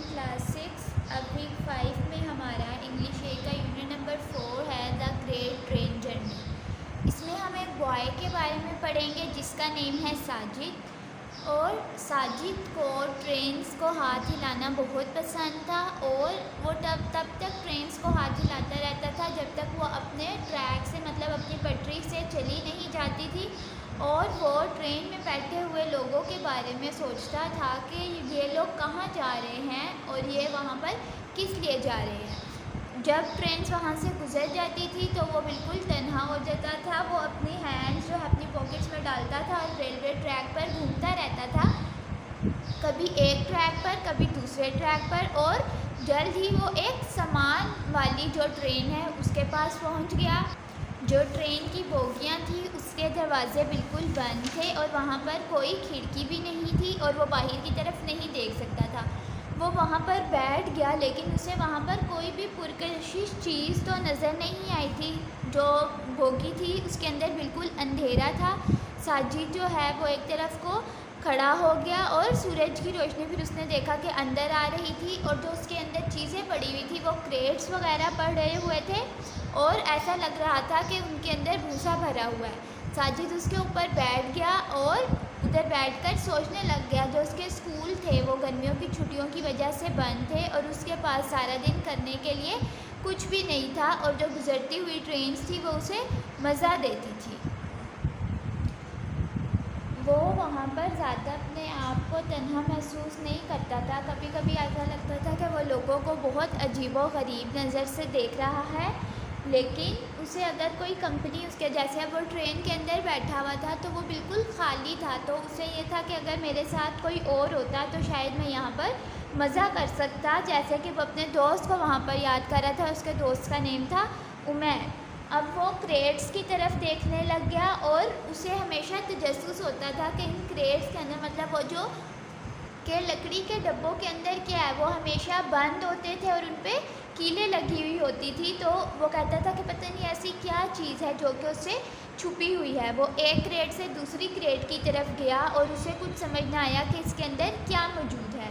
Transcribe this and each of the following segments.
Class 6 अब week 5 में हमारा इंग्लिश ए का यूनिट नंबर 4 है द ग्रेट ट्रेन जर्नी। इसमें हम एक बॉय के बारे में पढ़ेंगे जिसका नेम है साजिद। और साजिद को ट्रेन्स को हाथ हिलाना बहुत पसंद था और वो तब तक ट्रेन्स को हाथ हिलाता रहता था जब तक वो अपने ट्रैक से मतलब अपनी पटरी से चली नहीं जाती थी। और वो ट्रेन में बैठे हुए लोगों के बारे में सोचता था कि ये लोग कहाँ जा रहे हैं और ये वहाँ पर किस लिए जा रहे हैं। जब ट्रेन वहाँ से गुजर जाती थी तो वो बिल्कुल तन्हा हो जाता था। वो अपनी हैंड्स जो है अपनी पॉकेट्स में डालता था और रेलवे ट्रैक पर घूमता रहता था, कभी एक ट्रैक पर कभी दूसरे ट्रैक पर। और जल्द ही वो एक सामान वाली जो ट्रेन है उसके पास पहुँच गया। जो ट्रेन की बोगियाँ थी उसके दरवाजे बिल्कुल बंद थे और वहाँ पर कोई खिड़की भी नहीं थी और वो बाहर की तरफ नहीं देख सकता था। वो वहाँ पर बैठ गया लेकिन उसे वहाँ पर कोई भी पुरकशिश चीज़ तो नज़र नहीं आई थी। जो बोगी थी उसके अंदर बिल्कुल अंधेरा था। साजिद जो है वो एक तरफ को खड़ा हो गया और सूरज की रोशनी फिर उसने देखा कि अंदर आ रही थी और जो उसके अंदर चीज़ें पड़ी हुई थी वो क्रेट्स वगैरह पड़े हुए थे और ऐसा लग रहा था कि उनके अंदर भूसा भरा हुआ है। साजिद उसके ऊपर बैठ गया और उधर बैठकर सोचने लग गया। जो उसके स्कूल थे वो गर्मियों की छुट्टियों की वजह से बंद थे और उसके पास सारा दिन करने के लिए कुछ भी नहीं था और जो गुजरती हुई ट्रेन्स थी वो उसे मज़ा देती थी। वो वहाँ पर ज़्यादा अपने आप को तन्हा महसूस नहीं करता था। कभी कभी ऐसा लगता था कि वो लोगों को बहुत अजीबो-गरीब नज़र से देख रहा है, लेकिन उसे अगर कोई कंपनी उसके जैसे अब वो ट्रेन के अंदर बैठा हुआ था तो वो बिल्कुल खाली था। तो उसे ये था कि अगर मेरे साथ कोई और होता तो शायद मैं यहाँ पर मज़ा कर सकता। जैसे कि वो अपने दोस्त को वहाँ पर याद कर रहा था, उसके दोस्त का नेम था उमैर। अब वो क्रेट्स की तरफ देखने लग गया और उसे हमेशा तजस्सुस होता था कि इन क्रेट्स के अंदर मतलब वो जो के लकड़ी के डब्बों के अंदर क्या है वो हमेशा बंद होते थे और उन पर कीलें लगी हुई होती थी। तो वो कहता था कि पता नहीं ऐसी क्या चीज़ है जो कि उससे छुपी हुई है। वो एक क्रेट से दूसरी क्रेट की तरफ गया और उसे कुछ समझ ना आया कि इसके अंदर क्या मौजूद है।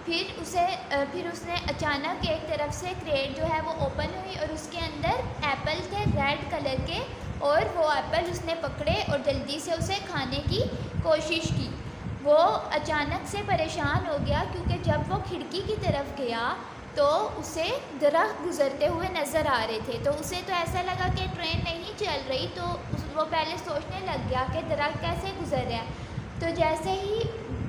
फिर उसने अचानक एक तरफ से क्रेट जो है वो ओपन हुई और उसके अंदर एप्पल थे रेड कलर के और वो एप्पल उसने पकड़े और जल्दी से उसे खाने की कोशिश की। वो अचानक से परेशान हो गया क्योंकि जब वो खिड़की की तरफ गया तो उसे दरख्त गुज़रते हुए नज़र आ रहे थे। तो उसे तो ऐसा लगा कि ट्रेन नहीं चल रही, तो वो पहले सोचने लग गया कि दरख्त कैसे गुज़र रहा है। तो जैसे ही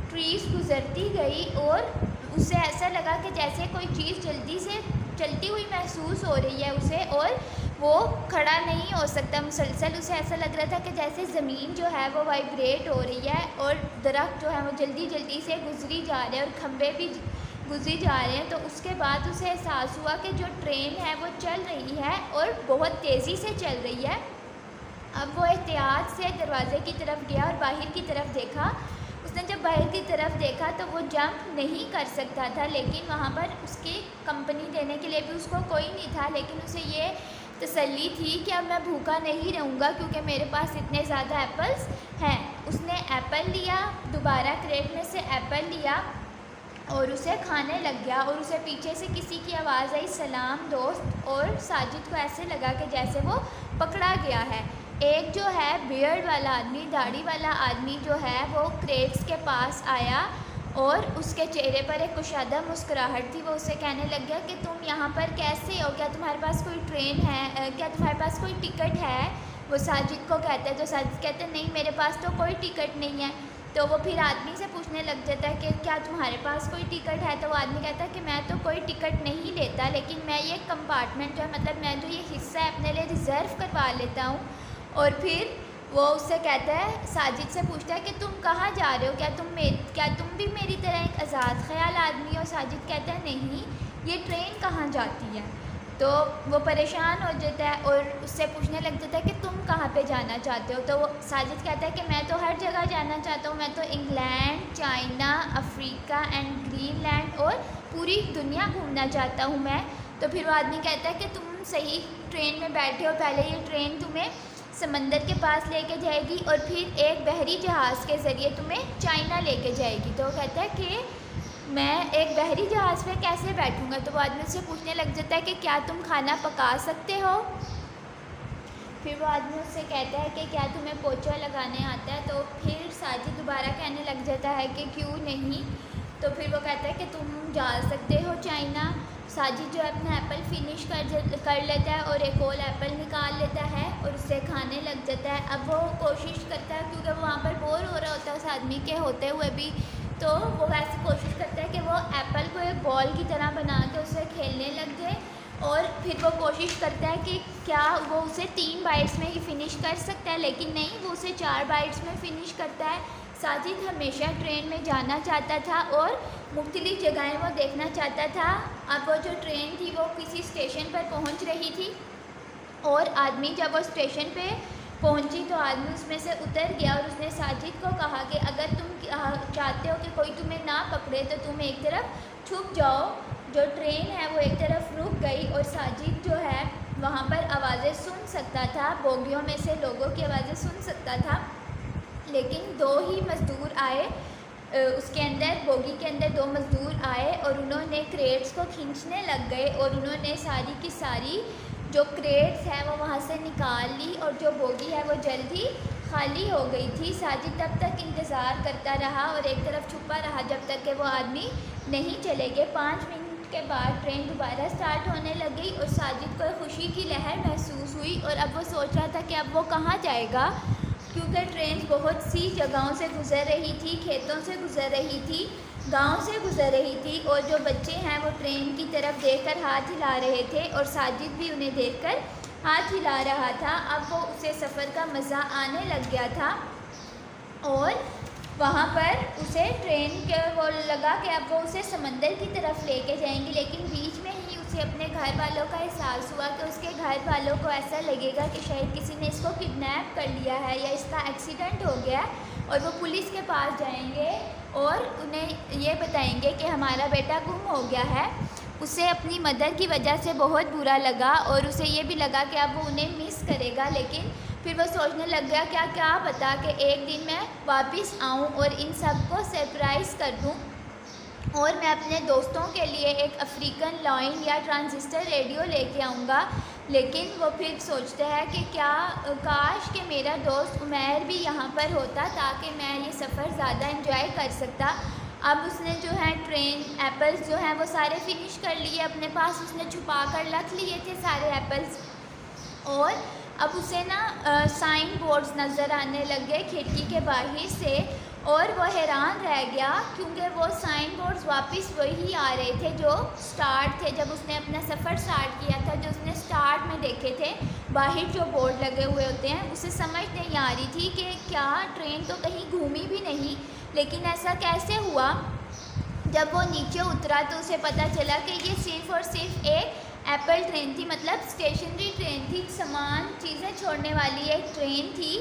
ट्रीज़ गुज़रती गई और उसे ऐसा लगा कि जैसे कोई चीज़ जल्दी से चलती हुई महसूस हो रही है उसे, और वो खड़ा नहीं हो सकता मुसलसल। उसे ऐसा लग रहा था कि जैसे ज़मीन जो है वो वाइब्रेट हो रही है और दरख्त जो है वो जल्दी जल्दी से गुजरी जा रहे हैं और खंभे भी गुजरी जा रहे हैं। तो उसके बाद उसे एहसास हुआ कि जो ट्रेन है वो चल रही है और बहुत तेज़ी से चल रही है। अब वो एहतियात से दरवाज़े की तरफ गया और बाहर की तरफ देखा। उसने जब बाहर की तरफ देखा तो वो जंप नहीं कर सकता था, लेकिन वहाँ पर उसकी कंपनी देने के लिए भी उसको कोई नहीं था। लेकिन उसे ये तसल्ली थी कि अब मैं भूखा नहीं रहूँगा क्योंकि मेरे पास इतने ज़्यादा एप्पल्स हैं। उसने एप्पल लिया, दोबारा क्रेट में से एप्पल लिया और उसे खाने लग गया। और उसे पीछे से किसी की आवाज़ आई, सलाम दोस्त। और साजिद को ऐसे लगा कि जैसे वो पकड़ा गया है। एक जो है बियर्ड वाला आदमी, दाढ़ी वाला आदमी जो है वो क्रेट्स के पास आया और उसके चेहरे पर एक कुशादा मुस्कुराहट थी। वो उससे कहने लग गया कि तुम यहाँ पर कैसे हो, क्या तुम्हारे पास कोई ट्रेन है, क्या तुम्हारे पास कोई टिकट है। वो साजिद को कहता है, तो साजिद कहता है नहीं मेरे पास तो कोई टिकट नहीं है। तो वो फिर आदमी से पूछने लग जाता है कि क्या तुम्हारे पास कोई टिकट है। तो वो आदमी कहता है कि मैं तो कोई टिकट नहीं लेता, लेकिन मैं ये कंपार्टमेंट जो है मतलब मैं जो ये हिस्सा है अपने लिए रिज़र्व करवा लेता हूँ। और फिर वो उससे कहता है, साजिद से पूछता है कि तुम कहाँ जा रहे हो, क्या तुम भी मेरी तरह एक आज़ाद ख्याल आदमी हो। साजिद कहता है नहीं, ये ट्रेन कहाँ जाती है। तो वो परेशान हो जाता है और उससे पूछने लग जाता है कि तुम कहाँ पे जाना चाहते हो। तो वो साजिद कहता है कि मैं तो हर जगह जाना चाहता हूँ, मैं तो England, China, Africa and Greenland और पूरी दुनिया घूमना चाहता हूँ मैं। तो फिर वो आदमी कहता है कि तुम सही ट्रेन में बैठे हो, पहले ये ट्रेन तुम्हें समंदर के पास लेके जाएगी और फिर एक बहरी जहाज़ के ज़रिए तुम्हें चाइना लेके जाएगी। तो वो कहता है कि मैं एक बहरी जहाज़ पे कैसे बैठूँगा। तो वो आदमी उससे पूछने लग जाता है कि क्या तुम खाना पका सकते हो। फिर वो आदमी उससे कहता है कि क्या तुम्हें पोछा लगाने आता है। तो फिर साजिद दोबारा कहने लग जाता है कि क्यों नहीं। तो फिर वो कहता है कि तुम जा सकते हो चाइना। साजिद जो है अपना एप्पल फिनिश कर लेता है और एक और एप्पल निकाल लेता है और उससे खाने लग जाता है। अब वो कोशिश करता है, क्योंकि वो वहाँ पर बोर हो रहा होता है उस आदमी के होते हुए भी, तो वो वैसे कोशिश करता है कि वो एप्पल को एक बॉल की तरह बना के उससे खेलने लग जाए। और फिर वो कोशिश करता है कि क्या वो उसे 3 बाइट्स में ही फ़िनिश कर सकता है, लेकिन नहीं, वो उसे 4 बाइट्स में फ़िनिश करता है। साजिद हमेशा ट्रेन में जाना चाहता था और मुख्तलिफ़ जगहें वो देखना चाहता था। अब वो जो ट्रेन थी वो किसी स्टेशन पर पहुंच रही थी और आदमी जब वो स्टेशन पे पहुंची तो आदमी उसमें से उतर गया और उसने साजिद को कहा कि अगर तुम चाहते हो कि कोई तुम्हें ना पकड़े तो तुम एक तरफ छुप जाओ। जो ट्रेन है वो एक तरफ रुक गई और साजिद जो है वहाँ पर आवाज़ें सुन सकता था, बोगियों में से लोगों की आवाज़ें सुन सकता था। लेकिन 2 ही मज़दूर आए, उसके अंदर बोगी के अंदर 2 मज़दूर आए और उन्होंने क्रेट्स को खींचने लग गए और उन्होंने सारी की सारी जो क्रेट्स है वो वहाँ से निकाल ली और जो बोगी है वो जल्दी खाली हो गई थी। साजिद तब तक इंतज़ार करता रहा और एक तरफ छुपा रहा जब तक कि वो आदमी नहीं चले गए। 5 मिनट के बाद ट्रेन दोबारा स्टार्ट होने लग गई और साजिद को खुशी की लहर महसूस हुई और अब वो सोच रहा था कि अब वो कहाँ जाएगा, क्योंकि ट्रेन बहुत सी जगहों से गुज़र रही थी, खेतों से गुज़र रही थी, गांव से गुज़र रही थी और जो बच्चे हैं वो ट्रेन की तरफ देखकर हाथ हिला रहे थे और साजिद भी उन्हें देखकर हाथ हिला रहा था। अब वो उसे सफ़र का मज़ा आने लग गया था और वहाँ पर उसे ट्रेन के वो लगा कि अब वो उसे समंदर की तरफ लेके जाएंगे, लेकिन बीच में ही उसे अपने घर वालों का एहसास हुआ कि उसके घर वालों को ऐसा लगेगा कि शायद किसी ने इसको किडनैप कर लिया है या इसका एक्सीडेंट हो गया है और वो पुलिस के पास जाएंगे और उन्हें ये बताएंगे कि हमारा बेटा गुम हो गया है। उसे अपनी मदर की वजह से बहुत बुरा लगा और उसे ये भी लगा कि अब वो उन्हें मिस करेगा, लेकिन फिर वो सोचने लग गया क्या पता कि एक दिन मैं वापस आऊँ और इन सब को सरप्राइज़ कर दूँ और मैं अपने दोस्तों के लिए एक अफ्रीकन लाइन या ट्रांजिस्टर रेडियो लेके आऊँगा। लेकिन वो फिर सोचता है कि काश कि मेरा दोस्त उमैर भी यहाँ पर होता ताकि मैं ये सफ़र ज़्यादा इंजॉय कर सकता। अब उसने जो है ट्रेन एप्पल्स जो हैं वो सारे फिनिश कर लिए अपने पास, उसने छुपा कर रख लिए थे सारे एप्पल्स और अब उसे ना साइन बोर्ड्स नज़र आने लग गए खिड़की के बाहर से और वो हैरान रह गया क्योंकि वो साइन बोर्ड्स वापस वही आ रहे थे जो स्टार्ट थे जब उसने अपना सफ़र स्टार्ट किया था, जो उसने स्टार्ट में देखे थे। बाहर जो बोर्ड लगे हुए होते हैं उसे समझ नहीं आ रही थी कि क्या ट्रेन तो कहीं घूमी भी नहीं, लेकिन ऐसा कैसे हुआ। जब वो नीचे उतरा तो उसे पता चला कि ये सिर्फ़ और सिर्फ एक एप्पल ट्रेन थी, मतलब स्टेशनरी ट्रेन थी, सामान चीज़ें छोड़ने वाली एक ट्रेन थी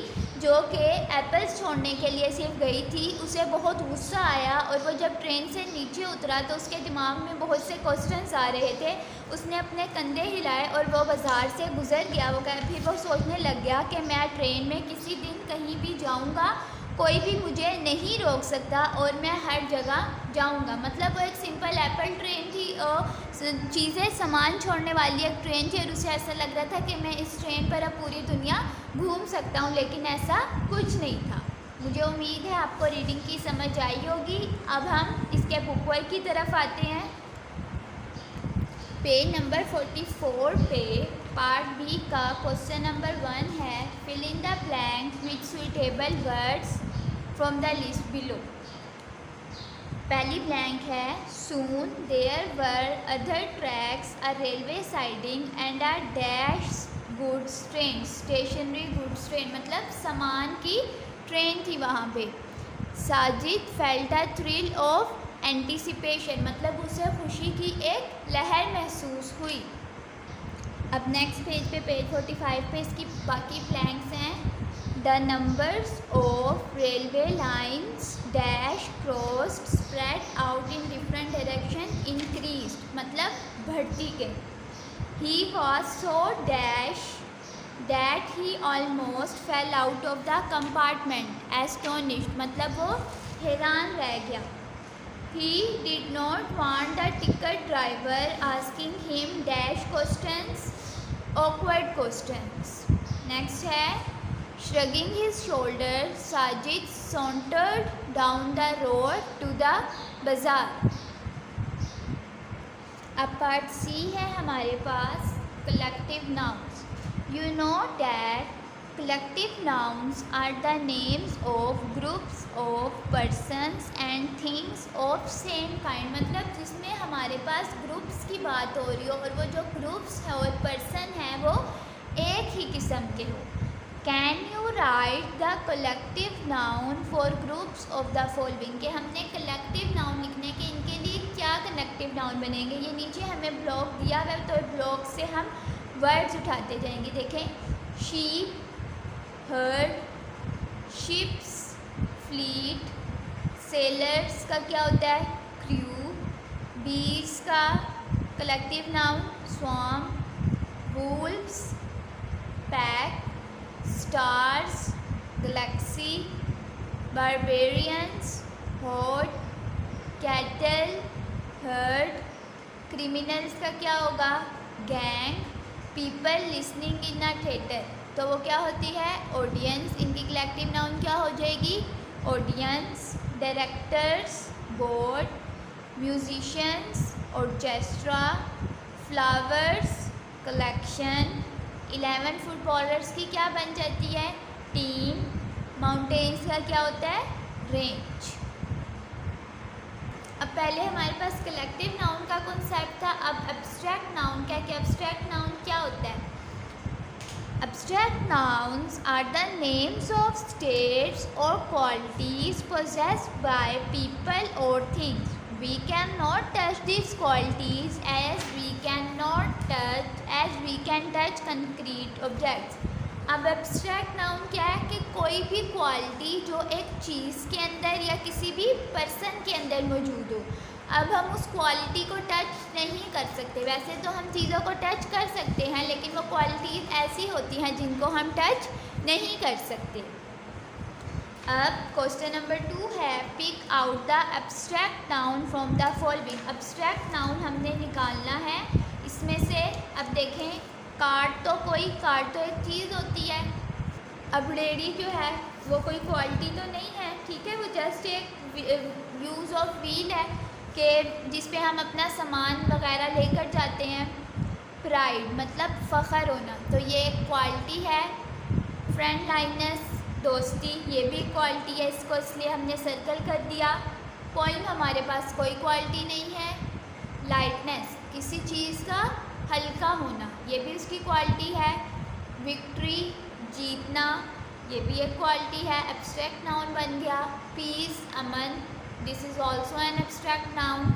जो कि एप्पल्स छोड़ने के लिए सिर्फ गई थी। उसे बहुत गुस्सा आया और वो जब ट्रेन से नीचे उतरा तो उसके दिमाग में बहुत से क्वेश्चंस आ रहे थे। उसने अपने कंधे हिलाए और वो बाज़ार से गुज़र गया। फिर वो सोचने लग गया कि मैं ट्रेन में किसी दिन कहीं भी जाऊँगा, कोई भी मुझे नहीं रोक सकता और मैं हर जगह जाऊंगा। मतलब वो एक सिंपल एप्पल ट्रेन थी, चीज़ें सामान छोड़ने वाली एक ट्रेन थी और उसे ऐसा लग रहा था कि मैं इस ट्रेन पर अब पूरी दुनिया घूम सकता हूँ, लेकिन ऐसा कुछ नहीं था। मुझे उम्मीद है आपको रीडिंग की समझ आई होगी। अब हम इसके बुक वर्क की तरफ आते हैं। पेज नंबर 44 पे पार्ट बी का क्वेश्चन नंबर 1 है, fill in the blank with suitable words from the list below. पहली ब्लैंक है, soon there were other tracks a railway siding and a dash goods train, stationary goods train, मतलब सामान की train थी वहाँ पे। Sajid felt a thrill of anticipation, मतलब उसे खुशी की एक लहर महसूस हुई। अब नेक्स्ट पेज पे पेज 45 पे इसकी बाकी ब्लैंक्स हैं। The numbers of railway lines dash crossed spread out in different direction increase, मतलब बढ़ती गई। He was so dash that he almost fail out of the compartment astonished, मतलब वो हैरान रह गया। He did not want the ticket driver asking him dash questions, awkward questions. Next है shrugging his shoulders, Sajid sauntered down the road to the bazaar. अब part सी है हमारे पास collective nouns. You know that collective nouns are the names of groups of persons and things of same kind. मतलब जिसमें हमारे पास groups की बात हो रही हो और वो जो ग्रुप्स है और पर्सन है वो एक ही किस्म के हो. Can you write the collective noun for groups of the following? कि हमने collective noun लिखने के इनके लिए क्या collective noun बनेंगे. ये नीचे हमें ब्लॉक दिया हुआ है तो ब्लॉक से हम वर्ड्स उठाते जाएंगे. देखें sheep, herd, ships, fleet, sailors का क्या होता है crew, bees का collective noun swarm, wolves pack, stars galaxy, barbarians horde, cattle herd, criminals का क्या होगा gang, people listening in a theater तो वो क्या होती है ऑडियंस. इनकी कलेक्टिव नाउन क्या हो जाएगी audience. Directors board, musicians orchestra, flowers collection. 11 footballers की क्या बन जाती है टीम. माउंटेन्स का क्या होता है रेंज. अब पहले हमारे पास कलेक्टिव नाउन का कॉन्सेप्ट था. अब एब्स्ट्रैक्ट नाउन क्या कि एब्स्ट्रैक्ट नाउन क्या होता है. Abstract nouns are the names of states or qualities possessed by people or things. We cannot touch these qualities as we can touch concrete objects. अब abstract noun क्या है कि कोई भी क्वालिटी जो एक चीज़ के अंदर या किसी भी पर्सन के अंदर मौजूद हो. अब हम उस क्वालिटी को टच नहीं कर सकते. वैसे तो हम चीज़ों को टच कर सकते हैं लेकिन वो क्वालिटीज़ ऐसी होती हैं जिनको हम टच नहीं कर सकते. अब क्वेश्चन नंबर 2 है pick out the abstract noun from the following. Abstract noun हमने निकालना है इसमें से. अब देखें कार्ड तो एक चीज़ होती है. अब रेडी जो है वो कोई क्वालिटी तो नहीं है. ठीक है वो जस्ट एक यूज़ ऑफ व्हील है कि जिस पे हम अपना सामान वगैरह लेकर जाते हैं. प्राइड मतलब फ़ख्र होना तो ये एक क्वालिटी है. फ्रेंडलाइनस दोस्ती ये भी क्वालिटी है. इसको इसलिए हमने सर्कल कर दिया. पोइम हमारे पास कोई क्वालिटी नहीं है. लाइटनेस किसी चीज़ का हल्का होना ये भी उसकी क्वालिटी है. विक्ट्री जीतना ये भी एक क्वालिटी है. एब्स्ट्रैक्ट नाउन बन गया. पीस अमन this is also an abstract noun.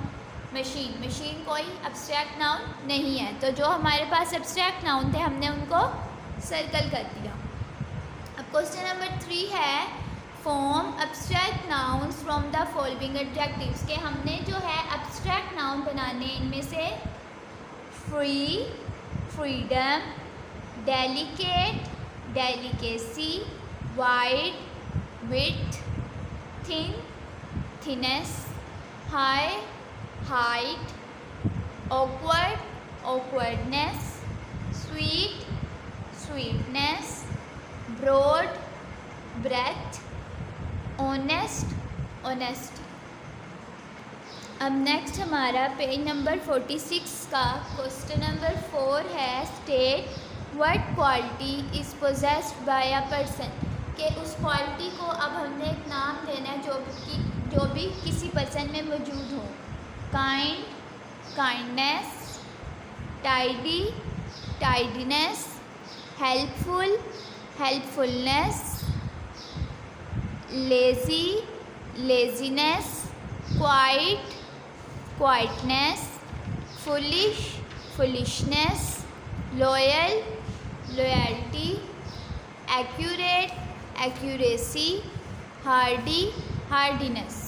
Machine कोई एब्स्ट्रैक्ट नाउन नहीं है. तो जो हमारे पास एब्स्ट्रैक्ट नाउन थे हमने उनको सर्कल कर दिया. अब क्वेश्चन नंबर 3 है form abstract nouns from the following adjectives के हमने जो है एब्स्ट्रैक्ट नाउन बनाने इनमें से free freedom, delicate delicacy, wide width, thin thinness, high height, awkward awkwardness, sweet sweetness, broad breadth, honest honesty. अब नेक्स्ट हमारा पेज नंबर 46 का क्वेश्चन नंबर 4 है state what quality is possessed by a person कि उस quality को अब हमने एक नाम देना है जो भी किसी पर्सन में मौजूद हो. Kind kindness, tidy tidiness, helpful helpfulness, lazy laziness, quiet quietness, foolish foolishness, loyal loyalty, accurate accuracy, hardy hardiness.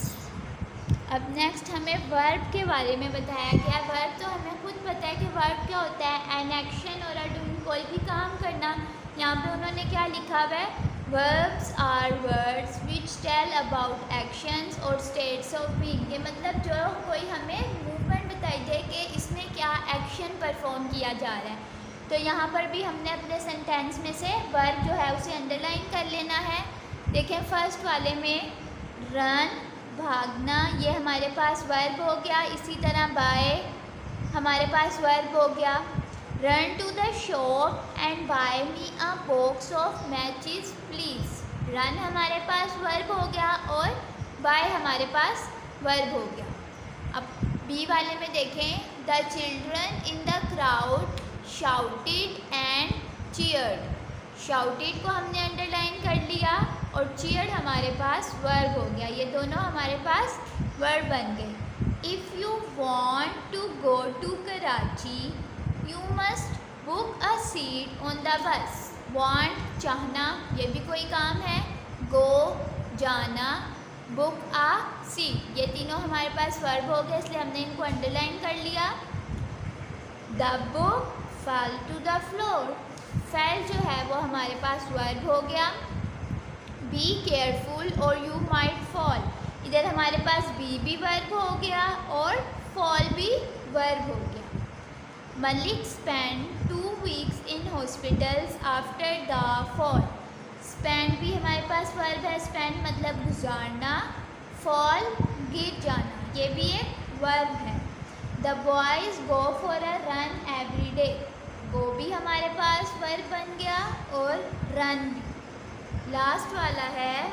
अब नेक्स्ट हमें वर्ब के बारे में बताया गया. वर्ब तो हमें खुद पता है कि वर्ब क्या होता है एन एक्शन और डूइंग कोई भी काम करना. यहाँ पे उन्होंने क्या लिखा हुआ है Verbs are words which tell about actions और states of being। ये मतलब जो कोई हमें मूवमेंट बताई दे कि इसमें क्या एक्शन परफॉर्म किया जा रहा है। तो यहाँ पर भी हमने अपने सेंटेंस में से वर्ब जो है उसे अंडरलाइन कर लेना है। देखें फर्स्ट वाले में रन भागना, ये हमारे पास वर्ब हो गया। इसी तरह बाय हमारे पास वर्ब हो गया। Run to the shop and buy me a box of matches please. Run हमारे पास वर्ब हो गया और बाय हमारे पास वर्ब हो गया। अब बी वाले में देखें the children in the crowd shouted and cheered. Shouted को हमने अंडरलाइन कर लिया और चीयर्ड हमारे पास वर्ब हो गया। ये दोनों हमारे पास वर्ब बन गए। If you want to go to Karachi you must book a seat on the bus. Want चाहना, ये भी कोई काम है। गो जाना, बुक आ सीट, ये तीनों हमारे पास वर्ब हो गए, इसलिए हमने इनको अंडरलाइन कर लिया। The book fell to the floor. Fell जो है वो हमारे पास वर्ब हो गया। Be careful or you might fall, इधर हमारे पास बी भी वर्ब हो गया और फॉल भी वर्ब हो गया। Malik spend 2 weeks in hospitals after the fall. Spend भी हमारे पास वर्ब है। स्पेंड मतलब गुजारना, फॉल गिर जाना, ये भी एक वर्ब है। The boys go for a run every day. Go भी हमारे पास वर्ब बन गया और रन भी। लास्ट वाला है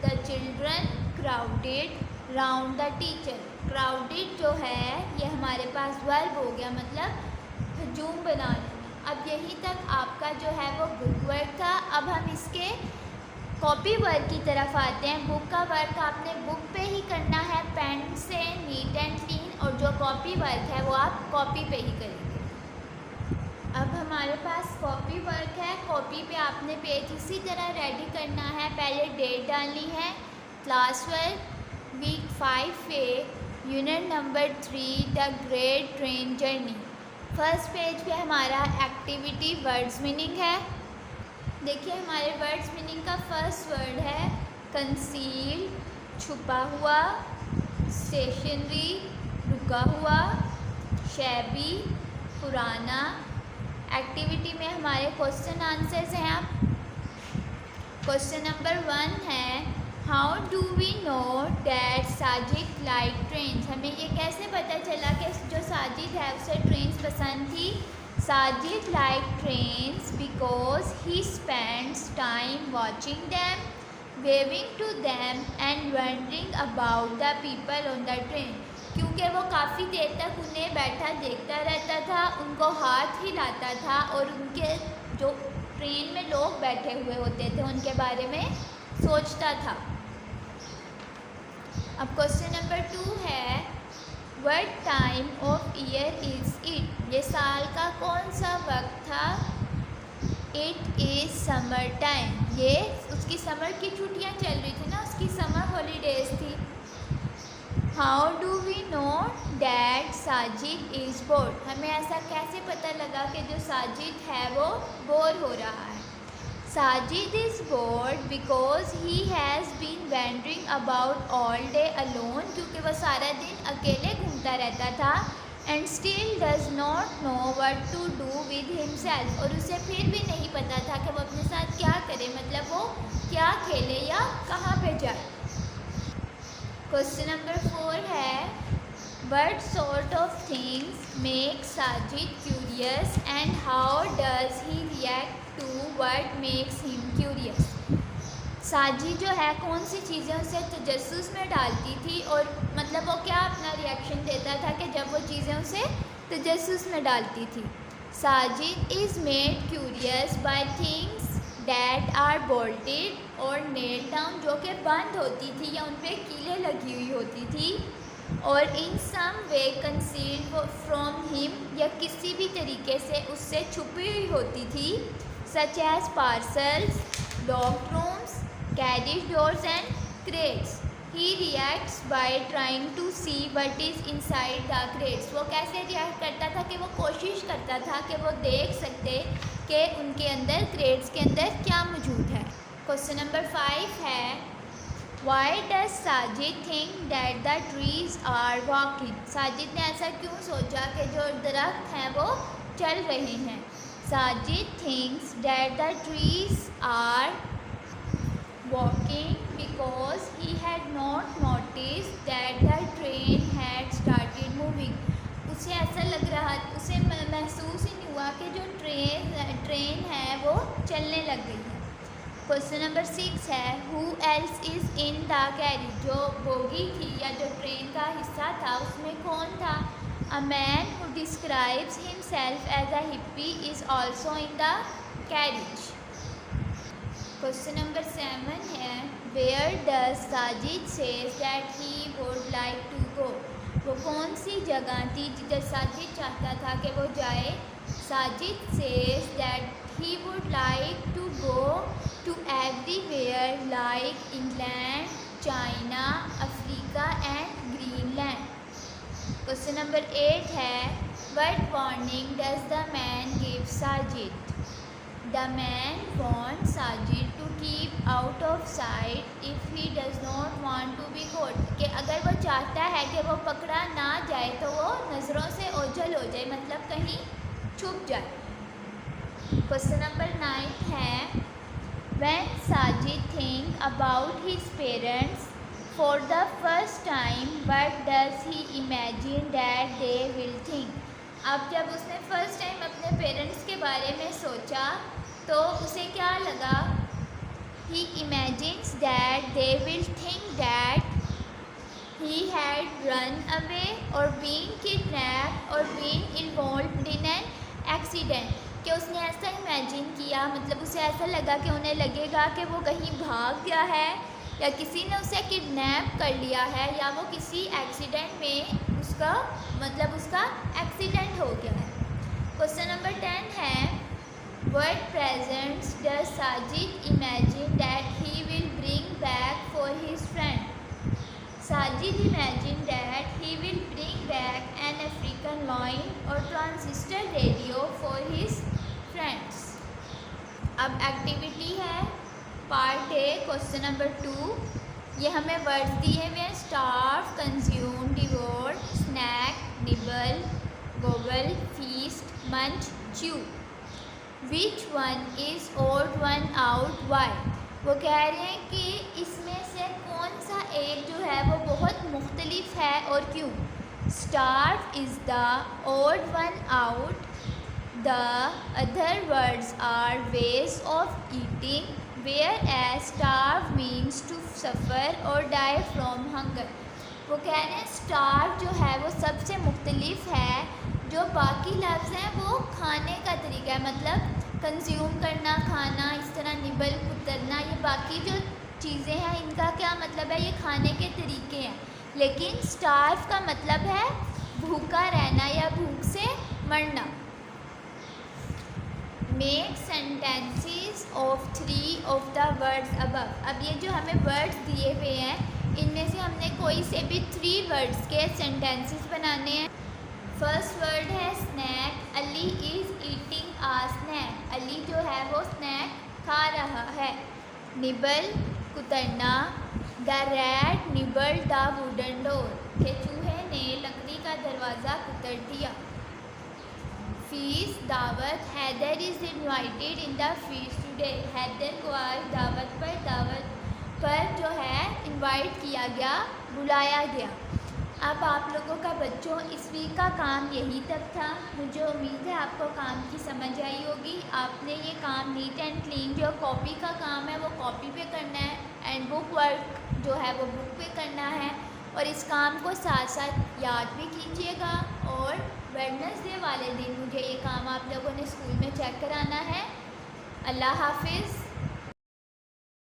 the children crowded round the teacher. Crowded जो है ये हमारे पास वर्ब हो गया, मतलब हजूम बना लेना। अब यहीं तक आपका जो है वो बुक वर्क था। अब हम इसके कॉपी वर्क की तरफ आते हैं। बुक का वर्क आपने बुक पे ही करना है पेन से, नीट एंड क्लीन, और जो कॉपी वर्क है वो आप कॉपी पे ही करेंगे। अब हमारे पास कॉपी वर्क है। कॉपी पे आपने पेज इसी तरह रेडी करना है। पहले डेट डालनी है, class work week 5 A unit number 3 the great train journey. First page पे हमारा एक्टिविटी वर्ड्स मीनिंग है। देखिए हमारे वर्ड्स मीनिंग का फर्स्ट वर्ड है कंसील, छुपा हुआ, स्टेशनरी, रुका हुआ, शैबी, पुराना। एक्टिविटी में हमारे क्वेश्चन आंसर्स हैं। आप क्वेश्चन नंबर 1 है how do we know that Sajid like trains. हमें ये कैसे पता चला कि जो साजिद है उसे ट्रेन्स पसंद थी। Sajid like trains because he spends time watching them, waving to them and wondering about the people on the train. क्योंकि वो काफ़ी देर तक उन्हें बैठा देखता रहता था, उनको हाथ हिलाता था और उनके जो ट्रेन में लोग बैठे हुए होते थे उनके बारे में सोचता था। अब क्वेश्चन नंबर 2 है what time of year is it. ये साल का कौन सा वक्त था। It is summer time. ये उसकी समर की छुट्टियां चल रही थी ना, उसकी समर हॉलीडेज थी। How do we know that Sajid is bored. हमें ऐसा कैसे पता लगा कि जो साजिद है वो बोर हो रहा है। Sajid is bored because he has been wandering about all day alone. क्योंकि वो सारा दिन अकेले घूमता रहता था। And still does not know what to do with himself. और उसे फिर भी नहीं पता था कि वो अपने साथ क्या करे, मतलब वो क्या खेले या कहाँ पे जाए। क्वेश्चन नंबर 4 है what sort of things make Sajid curious and how does he react to what makes him curious। Sajid जो है कौन सी चीज़ें उसे तजस्सुस में डालती थी और मतलब वो क्या अपना रिएक्शन देता था कि जब वो चीज़ें उसे तजस्सुस में डालती थी। Sajid is made curious by things that are bolted और नेल्ड डाउन, जो कि बंद होती थी या उन पर कीलें लगी हुई होती थी, और इन सम वे कंसील्ड फ्रॉम हिम, या किसी भी तरीके से उससे छुपी हुई होती थी, such as parcels, locked rooms, carriage doors and crates. He reacts by trying to see what is inside the crates. वो कैसे रिएक्ट करता था कि वो कोशिश करता था कि वो देख सकते कि उनके अंदर क्रेट्स के अंदर क्या मौजूद है। क्वेश्चन नंबर 5 है why does Sajid think that the trees are walking. साजिद ने ऐसा क्यों सोचा कि जो दरख्त हैं वो चल रहे हैं। Sajid thinks that the trees are walking because he had not noticed that the train had started moving. उसे ऐसा लग रहा, उसे महसूस ही नहीं हुआ कि जो ट्रेन है वो चलने लग गई है। क्वेश्चन नंबर 6 है who else is in the carriage. जो बोगी थी या जो ट्रेन का हिस्सा था उसमें कौन था। A man who describes himself as a hippie is also in the carriage. Question number 7 है where does Sajid say that he would like to go. वो कौन सी जगह थी जिधर साजिद चाहता था कि वो जाए। Sajid say that he would like to go to everywhere like England, China, Africa and Greenland. Question number 8 है what warning does the man give Sajid? The man wants Sajid to keep out of sight if he does not want to be caught. कि अगर वो चाहता है कि वो पकड़ा ना जाए तो वो नज़रों से ओझल हो जाए, मतलब कहीं छुप जाए। क्वेश्चन नंबर 9 है when Sajid think about his parents for the first time what does he imagine that they will think। अब जब उसने फर्स्ट टाइम अपने पेरेंट्स के बारे में सोचा तो उसे क्या लगा। he imagines that they will think that he had run away or been kidnapped or been involved in an accident। कि उसने ऐसा इमेजिन किया, मतलब उसे ऐसा लगा कि उन्हें लगेगा कि वो कहीं भाग गया है या किसी ने उसे किडनैप कर लिया है या वो किसी एक्सीडेंट में उसका एक्सीडेंट हो गया है। क्वेश्चन नंबर 10 है what presents does Sajid imagine that he will bring back for his friend. Sajid imagined that he will bring back an African loin or transistor radio for his friends। अब activity है part A question number 2। ये हमें words दिए हुए हैं starve, consume, devour, snack, nibble, gobble, feast, munch, chew. Which one is odd one out why. वो कह रहे हैं कि इसमें से कौन सा एक जो है वो बहुत मुख्तलिफ है और क्यों। Starve is the odd one out, the other words are ways of eating whereas starve means to suffer और डाई फ्रॉम हंगर। वो कह रहे हैं स्टार्व जो है वो सबसे मुख्तलिफ है, जो बाकी लफ्ज़ हैं वो खाने का तरीका है, मतलब कंज्यूम करना, खाना, इस तरह निबल, कुतरना, ये बाकी जो चीज़ें हैं इनका क्या मतलब है, ये खाने के तरीके हैं। लेकिन स्टार्व का मतलब है भूखा रहना या भूख से मरना। Make sentences of 3 of the words above. अब ये जो हमें वर्ड्स दिए हुए हैं इनमें से हमने कोई से भी 3 वर्ड्स के सेंटेंसेस बनाने हैं। फर्स्ट वर्ड है snack. Ali is eating a snack. Ali जो है वो स्नैक खा रहा है। निबल कुतरना। The rat nibble the wooden door. के चूहे ने लकड़ी का दरवाज़ा कुतर दिया। फीस दावत। Haider is invited in the feast today. Haider को आज दावत पर जो है इनवाइट किया गया, बुलाया गया। अब आप लोगों का बच्चों इस वीक का काम यही तक था। मुझे उम्मीद है आपको काम की समझ आई होगी। आपने ये काम नीट एंड क्लीन जो कॉपी का काम है वो कॉपी पे करना है एंड बुक वर्क जो है वो बुक पे करना है, और इस काम को साथ साथ याद भी कीजिएगा। और वेडनेसडे वाले दिन मुझे ये काम आप लोगों ने स्कूल में चेक कराना है। अल्लाह हाफिज़।